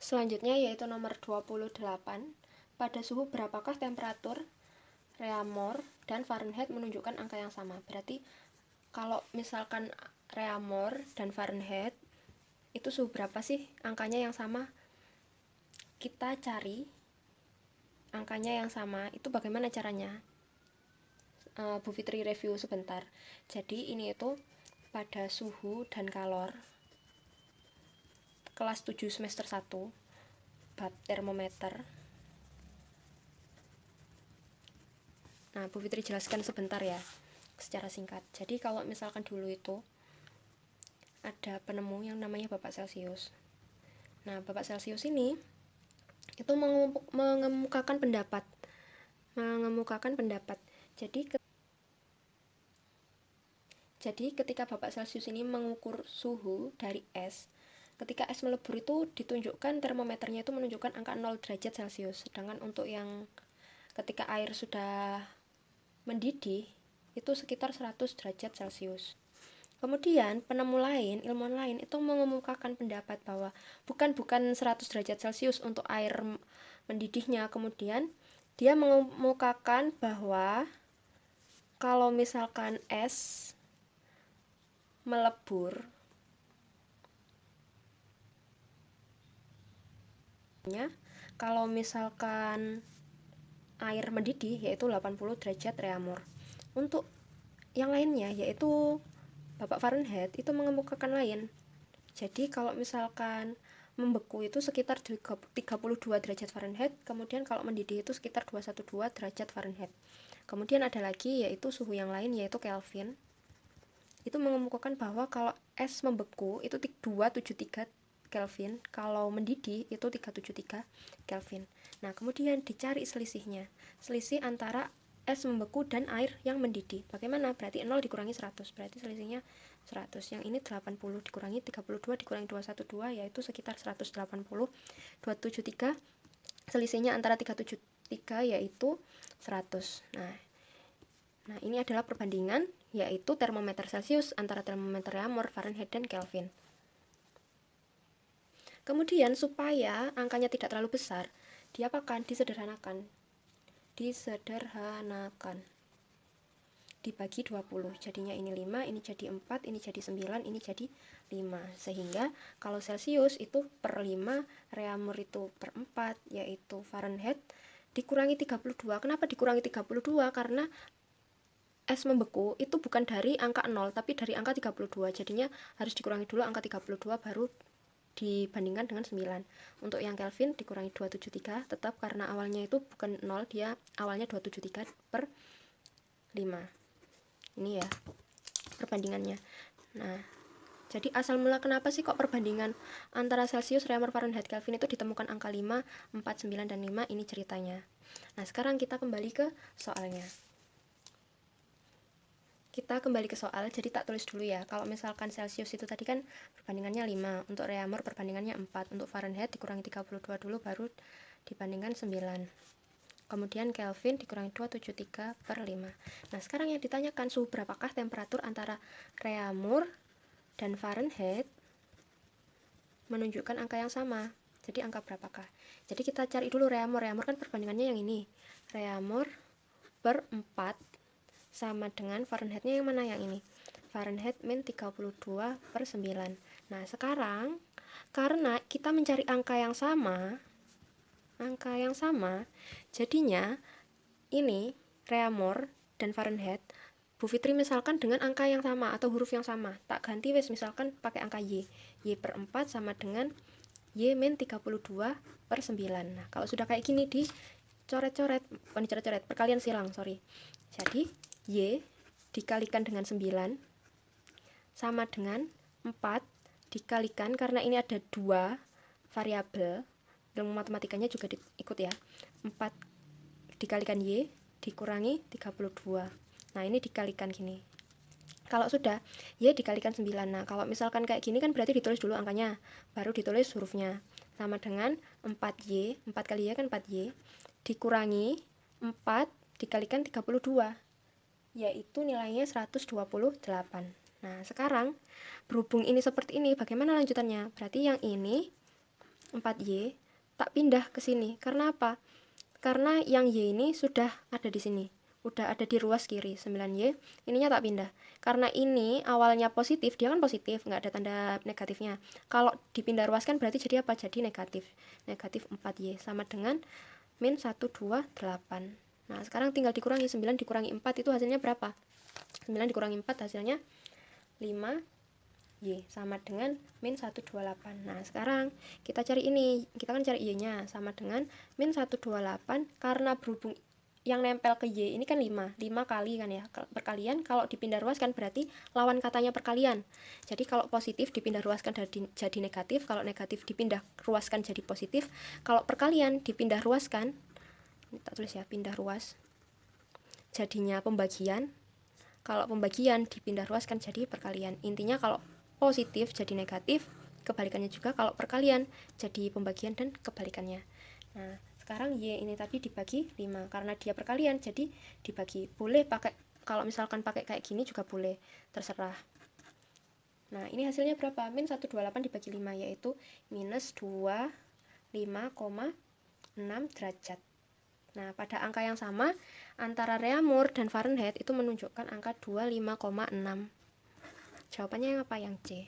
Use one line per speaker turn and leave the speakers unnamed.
Selanjutnya yaitu nomor 28. Pada suhu berapakah temperatur Reaumur dan Fahrenheit menunjukkan angka yang sama? Berarti kalau misalkan Reaumur dan Fahrenheit itu suhu berapa sih angkanya yang sama? Kita cari angkanya yang sama itu bagaimana caranya? Bu Fitri review sebentar. Jadi ini itu pada suhu dan kalor kelas 7 semester 1 bab termometer. Nah, Bu Fitri jelaskan sebentar ya, secara singkat. Jadi kalau misalkan dulu itu ada penemu yang namanya Bapak Celcius. Nah, Bapak Celcius ini itu mengemukakan pendapat. Jadi ketika Bapak Celcius ini mengukur suhu dari es, ketika es melebur itu ditunjukkan termometernya itu menunjukkan angka 0 derajat Celcius. Sedangkan untuk yang ketika air sudah mendidih itu sekitar 100 derajat Celcius. Kemudian penemu lain, ilmuwan lain itu mengemukakan pendapat bahwa bukan 100 derajat Celcius untuk air mendidihnya. Kemudian dia mengemukakan bahwa kalau misalkan es melebur, kalau misalkan air mendidih yaitu 80 derajat Reaumur. Untuk yang lainnya yaitu Bapak Fahrenheit itu mengemukakan lain. Jadi kalau misalkan membeku itu sekitar 32 derajat Fahrenheit, kemudian kalau mendidih itu sekitar 212 derajat Fahrenheit. Kemudian ada lagi yaitu suhu yang lain yaitu Kelvin. Itu mengemukakan bahwa kalau es membeku itu 273 Kelvin, kalau mendidih itu 373 Kelvin. Nah, kemudian dicari selisihnya. Selisih antara es membeku dan air yang mendidih. Bagaimana? Berarti 0 dikurangi 100, berarti selisihnya 100. Yang ini 80 dikurangi 32 dikurangi 212 yaitu sekitar 180. 273 selisihnya antara 373 yaitu 100. Nah, ini adalah perbandingan yaitu termometer Celcius antara termometer Reaumur, Fahrenheit, dan Kelvin. Kemudian supaya angkanya tidak terlalu besar, diapakan? Disederhanakan. Dibagi 20. Jadinya ini 5, ini jadi 4, ini jadi 9, ini jadi 5. Sehingga kalau Celcius itu per 5, Reaumur itu per 4, yaitu Fahrenheit dikurangi 32. Kenapa dikurangi 32? Karena es membeku itu bukan dari angka 0, tapi dari angka 32. Jadinya harus dikurangi dulu angka 32 baru dibandingkan dengan 9. Untuk yang Kelvin dikurangi 273 tetap karena awalnya itu bukan 0, dia awalnya 273 per 5. Ini ya perbandingannya. Nah, jadi asal mula kenapa sih kok perbandingan antara Celcius, Reaumur, Fahrenheit, Kelvin itu ditemukan angka 5, 4, 9, dan 5, ini ceritanya. Nah, sekarang kita kembali ke soalnya. Jadi tak tulis dulu ya. Kalau misalkan Celcius itu tadi kan perbandingannya 5, untuk Reaumur perbandingannya 4, untuk Fahrenheit dikurangi 32 dulu baru dibandingkan 9. Kemudian Kelvin dikurangi 273 per 5. Nah, sekarang yang ditanyakan suhu berapakah temperatur antara Reaumur dan Fahrenheit menunjukkan angka yang sama. Jadi angka berapakah? Jadi kita cari dulu Reaumur. Reaumur kan perbandingannya yang ini. Reaumur per 4 sama dengan Fahrenheitnya yang mana? Yang ini. Fahrenheit min 32 per 9. Nah, sekarang karena kita mencari angka yang sama, jadinya ini Reaumur dan Fahrenheit Bu Fitri misalkan dengan angka yang sama atau huruf yang sama, tak ganti wes, misalkan pakai angka Y per 4 sama dengan Y min 32 per 9. Nah, kalau sudah kayak gini perkalian silang, jadi Y dikalikan dengan 9 sama dengan 4 dikalikan, karena ini ada 2 variabel, ilmu matematikanya juga ikut ya, 4 dikalikan Y dikurangi 32. Nah, ini dikalikan gini. Kalau sudah, Y dikalikan 9. Nah, kalau misalkan kayak gini kan berarti ditulis dulu angkanya, baru ditulis hurufnya. Sama dengan 4Y, 4 kali Y kan 4Y, dikurangi 4 dikalikan 32, yaitu nilainya 128. Nah, sekarang berhubung ini seperti ini, bagaimana lanjutannya? Berarti yang ini 4Y, tak pindah ke sini. Karena apa? Karena yang Y ini sudah ada di sini. Udah ada di ruas kiri, 9Y. Ininya tak pindah. Karena ini awalnya positif, dia kan positif, nggak ada tanda negatifnya. Kalau dipindah ruas kan berarti jadi apa? Jadi negatif. Negatif 4Y sama dengan min 128. Nah, sekarang tinggal dikurangi. 9 dikurangi 4 itu hasilnya berapa? 9 dikurangi 4 hasilnya 5Y sama dengan min 128. Nah, sekarang kita cari ini. Kita kan cari Y-nya sama dengan min 128 karena berhubung yang nempel ke Y ini kan 5 kali kan ya, perkalian. Kalau dipindah ruas kan berarti lawan katanya perkalian. Jadi kalau positif dipindah ruaskan jadi negatif, kalau negatif dipindah ruaskan jadi positif, kalau perkalian dipindah ruaskan, tak tulis ya, pindah ruas jadinya pembagian, kalau pembagian dipindah ruaskan jadi perkalian. Intinya kalau positif jadi negatif, kebalikannya juga kalau perkalian jadi pembagian dan kebalikannya. Nah, sekarang Y ini tadi dibagi 5 karena dia perkalian jadi dibagi. Boleh pakai, kalau misalkan pakai kayak gini juga boleh, terserah. Nah, ini hasilnya berapa? Min 128 dibagi 5 yaitu minus 25,6 derajat. Nah, pada angka yang sama antara Reaumur dan Fahrenheit itu menunjukkan angka 25,6. Jawabannya yang apa? Yang C.